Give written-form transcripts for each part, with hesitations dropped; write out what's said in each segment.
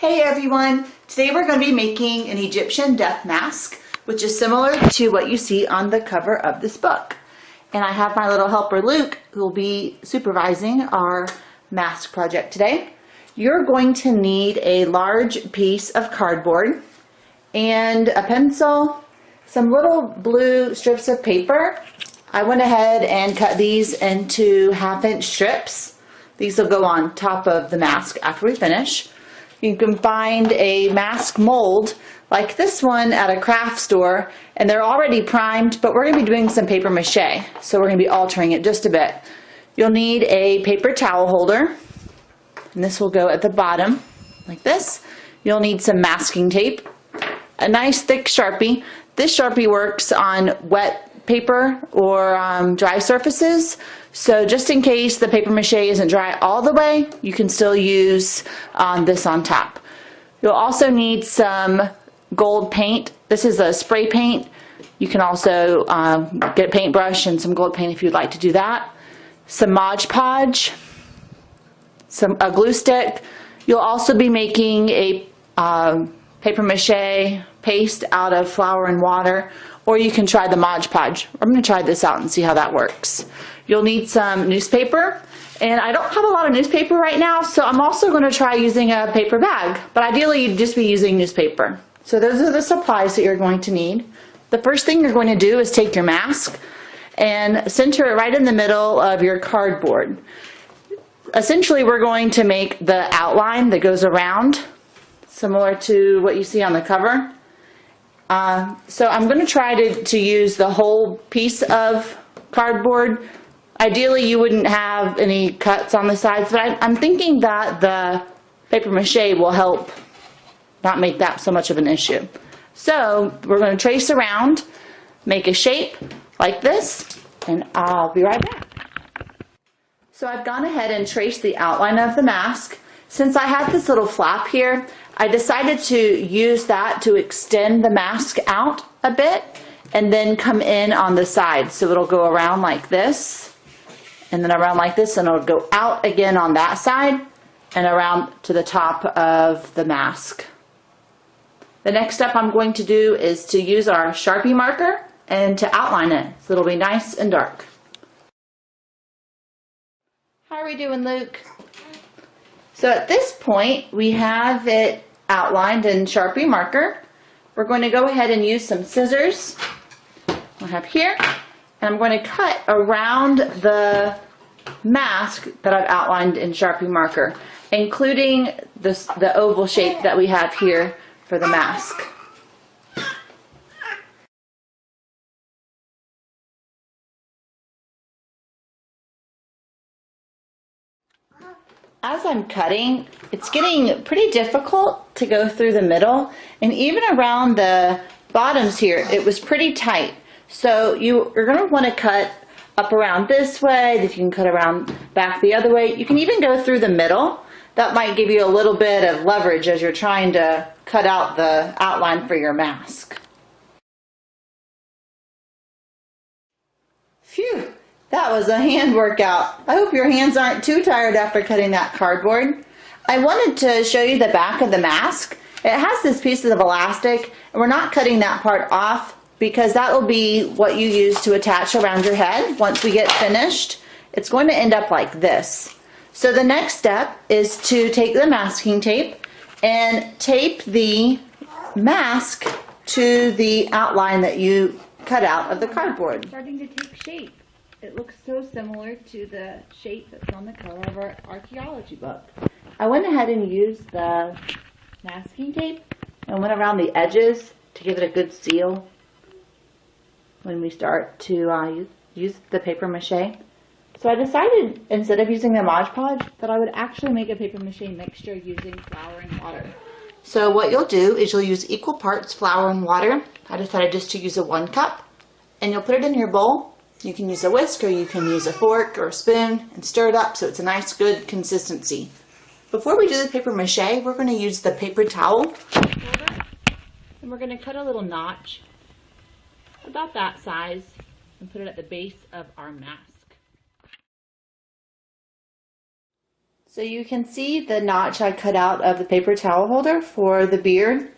Hey everyone! Today we're going to be making an Egyptian death mask, which is similar to what you see on the cover of this book. And I have my little helper Luke, who will be supervising our mask project today. You're going to need a large piece of cardboard and a pencil, some little blue strips of paper. I went ahead and cut these into 1/2-inch strips. These will go on top of the mask after we finish. You can find a mask mold like this one at a craft store, and they're already primed, but we're going to be doing some paper mache, so we're going to be altering it just a bit. You'll need a paper towel holder, and this will go at the bottom like this. You'll need some masking tape, a nice thick Sharpie. This Sharpie works on wet paper or dry surfaces, so just in case the paper mache isn't dry all the way, you can still use this on top. You'll also need some gold paint. This is a spray paint. You can also get a paintbrush and some gold paint if you'd like to do that. Some Mod Podge, a glue stick. You'll also be making a paper mache paste out of flour and water, or you can try the Mod Podge. I'm going to try this out and see how that works. You'll need some newspaper, and I don't have a lot of newspaper right now, so I'm also going to try using a paper bag, but ideally you'd just be using newspaper. So those are the supplies that you're going to need. The first thing you're going to do is take your mask and center it right in the middle of your cardboard. Essentially, we're going to make the outline that goes around, similar to what you see on the cover. So I'm going to try to use the whole piece of cardboard. Ideally, you wouldn't have any cuts on the sides, but I'm thinking that the paper mache will help not make that so much of an issue. So we're going to trace around, make a shape like this, and I'll be right back. So I've gone ahead and traced the outline of the mask. Since I had this little flap here, I decided to use that to extend the mask out a bit and then come in on the side. So it'll go around like this, and then around like this, and it'll go out again on that side and around to the top of the mask. The next step I'm going to do is to use our Sharpie marker and to outline it so it'll be nice and dark. How are we doing, Luke? So at this point, we have it outlined in Sharpie marker. We're going to go ahead and use some scissors I have here, and I'm going to cut around the mask that I've outlined in Sharpie marker, including the oval shape that we have here for the mask. As I'm cutting, it's getting pretty difficult to go through the middle, and even around the bottoms here, it was pretty tight. So you're going to want to cut up around this way, if you can cut around back the other way. You can even go through the middle. That might give you a little bit of leverage as you're trying to cut out the outline for your mask. Phew! That was a hand workout. I hope your hands aren't too tired after cutting that cardboard. I wanted to show you the back of the mask. It has this piece of elastic, and we're not cutting that part off because that will be what you use to attach around your head once we get finished. It's going to end up like this. So the next step is to take the masking tape and tape the mask to the outline that you cut out of the cardboard. Starting to take shape. It looks so similar to the shape that's on the cover of our archaeology book. I went ahead and used the masking tape and went around the edges to give it a good seal when we start to use the paper mache. So I decided, instead of using the Mod Podge, that I would actually make a paper mache mixture using flour and water. So what you'll do is you'll use equal parts flour and water. I decided just to use a 1 cup, and you'll put it in your bowl. You can use a whisk, or you can use a fork or a spoon and stir it up so it's a nice good consistency. Before we do the paper mache, we're going to use the paper towel holder, and we're going to cut a little notch about that size and put it at the base of our mask. So you can see the notch I cut out of the paper towel holder for the beard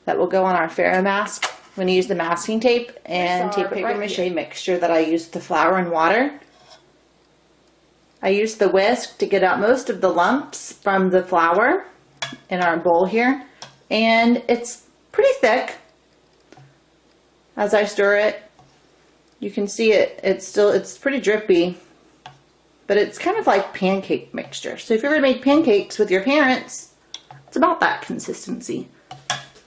that will go on our Pharaoh mask. I'm going to use the masking tape and tape paper mache mixture that I used to flour and water. I used the whisk to get out most of the lumps from the flour in our bowl here, and it's pretty thick. As I stir it, you can see it's pretty drippy, but it's kind of like pancake mixture. So if you ever made pancakes with your parents, it's about that consistency.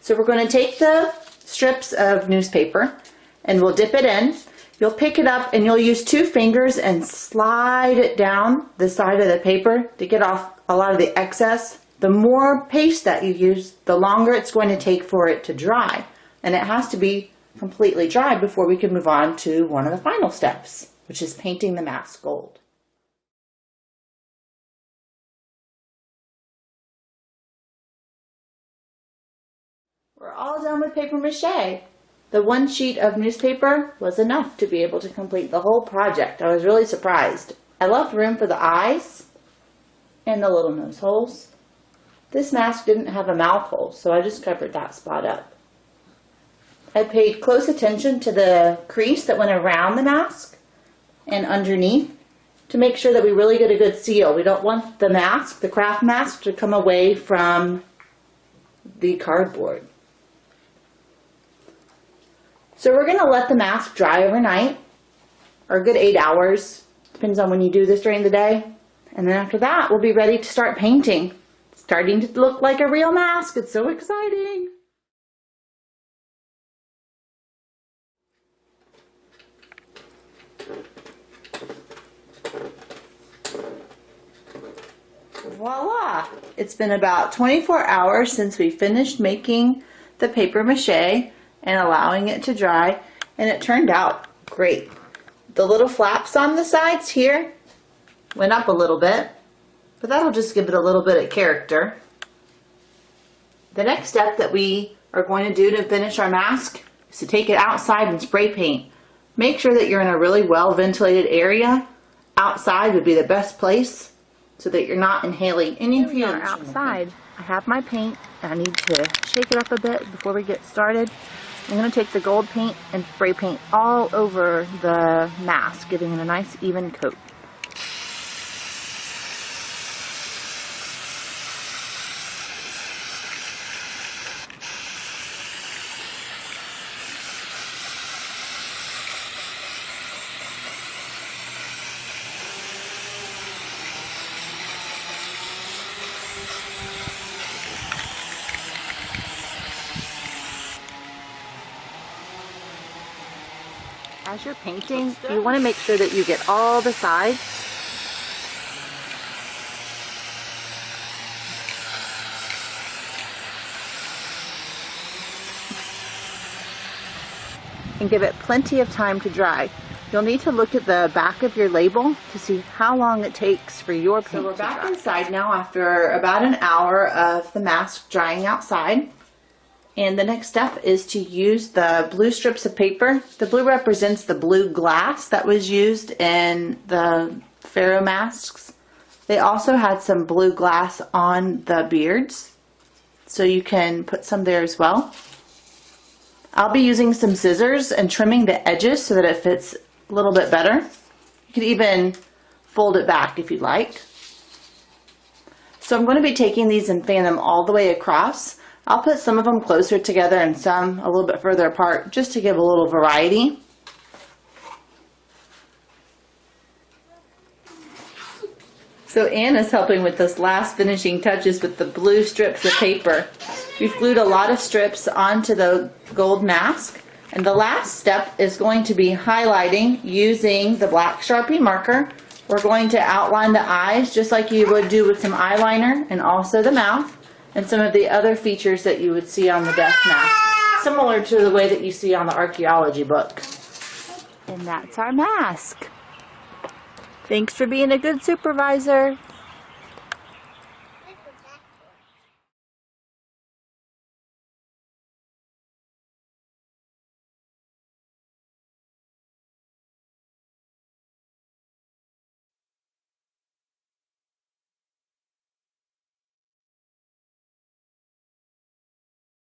So we're going to take the strips of newspaper and we'll dip it in. You'll pick it up and you'll use 2 fingers and slide it down the side of the paper to get off a lot of the excess. The more paste that you use, the longer it's going to take for it to dry. And it has to be completely dry before we can move on to one of the final steps, which is painting the mask gold. We're all done with paper mache. The 1 sheet of newspaper was enough to be able to complete the whole project. I was really surprised. I left room for the eyes and the little nose holes. This mask didn't have a mouth hole, so I just covered that spot up. I paid close attention to the crease that went around the mask and underneath to make sure that we really get a good seal. We don't want the mask, the craft mask, to come away from the cardboard. So we're going to let the mask dry overnight, or a good 8 hours, depends on when you do this during the day. And then after that, we'll be ready to start painting. It's starting to look like a real mask. It's so exciting. Voila! It's been about 24 hours since we finished making the paper mache and allowing it to dry, and it turned out great. The little flaps on the sides here went up a little bit, but that'll just give it a little bit of character. The next step that we are going to do to finish our mask is to take it outside and spray paint. Make sure that you're in a really well ventilated area. Outside would be the best place so that you're not inhaling any fumes. Outside, I have my paint. I need to shake it up a bit before we get started. I'm going to take the gold paint and spray paint all over the mask, giving it a nice even coat. As you're painting, you want to make sure that you get all the sides. And give it plenty of time to dry. You'll need to look at the back of your label to see how long it takes for your paint to dry. So we're back inside now after about an hour of the mask drying outside. And the next step is to use the blue strips of paper. The blue represents the blue glass that was used in the Pharaoh masks. They also had some blue glass on the beards, so you can put some there as well. I'll be using some scissors and trimming the edges so that it fits a little bit better. You could even fold it back if you'd like. So I'm going to be taking these and fanning them all the way across. I'll put some of them closer together and some a little bit further apart just to give a little variety. So Anna's helping with those last finishing touches with the blue strips of paper. We've glued a lot of strips onto the gold mask, and the last step is going to be highlighting using the black Sharpie marker. We're going to outline the eyes just like you would do with some eyeliner, and also the mouth and some of the other features that you would see on the death mask, similar to the way that you see on the archaeology book. And that's our mask. Thanks for being a good supervisor.